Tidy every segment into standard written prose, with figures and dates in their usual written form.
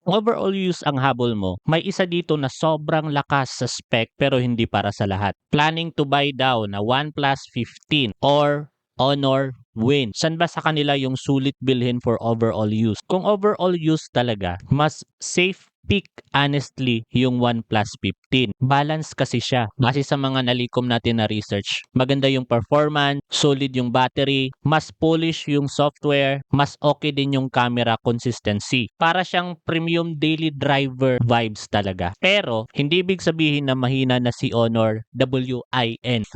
Overall use ang habol mo, may isa dito na sobrang lakas sa spec pero hindi para sa lahat. Planning to buy daw na OnePlus 15 or Honor Win. San ba sa kanila yung sulit bilhin for overall use? Kung overall use talaga, mas safe pick honestly yung OnePlus 15. Balance kasi siya. Base sa mga nalikom natin na research, maganda yung performance, solid yung battery, mas polish yung software, mas okay din yung camera consistency. Para siyang premium daily driver vibes talaga. Pero, hindi ibig sabihin na mahina na si Honor WIN.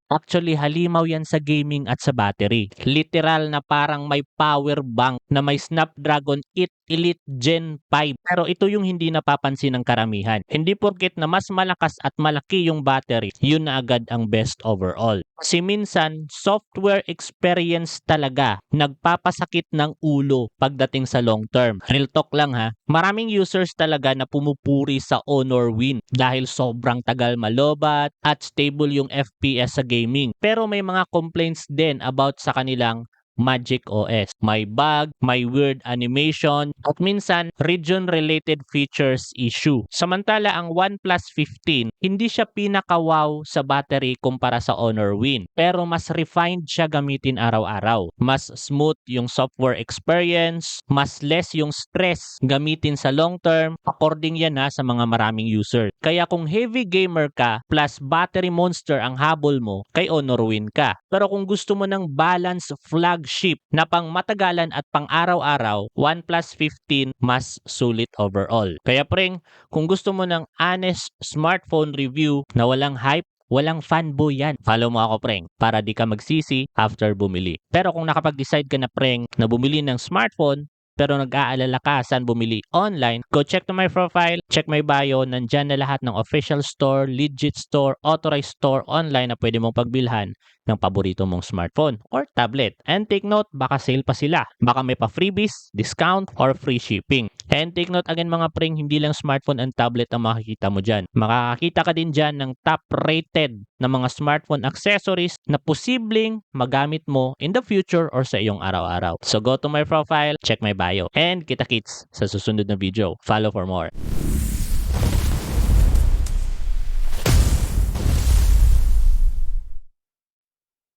Actually, halimaw yan sa gaming at sa battery. Literal na parang may power bank na may Snapdragon 8 Elite Gen 5. Pero ito yung hindi napapansin ng karamihan. Hindi porket na mas malakas at malaki yung battery, yun na agad ang best overall. Kasi minsan, software experience talaga nagpapasakit ng ulo pagdating sa long term. Real talk lang ha, maraming users talaga na pumupuri sa Honor Win dahil sobrang tagal malobat at stable yung FPS sa gaming. Pero may mga complaints din about sa kanilang Magic OS. May bug, may weird animation, at minsan region-related features issue. Samantala ang OnePlus 15, hindi siya pinaka-wow sa battery kumpara sa Honor Win. Pero mas refined siya gamitin araw-araw. Mas smooth yung software experience, mas less yung stress gamitin sa long term, according yan sa mga maraming user. Kaya kung heavy gamer ka, plus battery monster ang habol mo, kay Honor Win ka. Pero kung gusto mo ng balance flagship na pang matagalan at pang araw-araw, OnePlus 15 mas sulit overall. Kaya preng, kung gusto mo ng honest smartphone review na walang hype, walang fanboy yan. Follow mo ako, preng, para di ka magsisi after bumili. Pero kung nakapag-decide ka na, preng, na bumili ng smartphone, pero nag-aalala ka saan bumili online, go check to my profile, check my bio, nandyan na lahat ng official store, legit store, authorized store online na pwede mong pagbilhan ng paborito mong smartphone or tablet. And take note, baka sale pa sila. Baka may pa freebies, discount, or free shipping. And take note again mga preng, hindi lang smartphone and tablet ang makikita mo dyan. Makakakita ka din dyan ng top rated na mga smartphone accessories na posibleng magamit mo in the future or sa iyong araw-araw. So go to my profile, check my bio, and kita-kits sa susunod na video. Follow for more.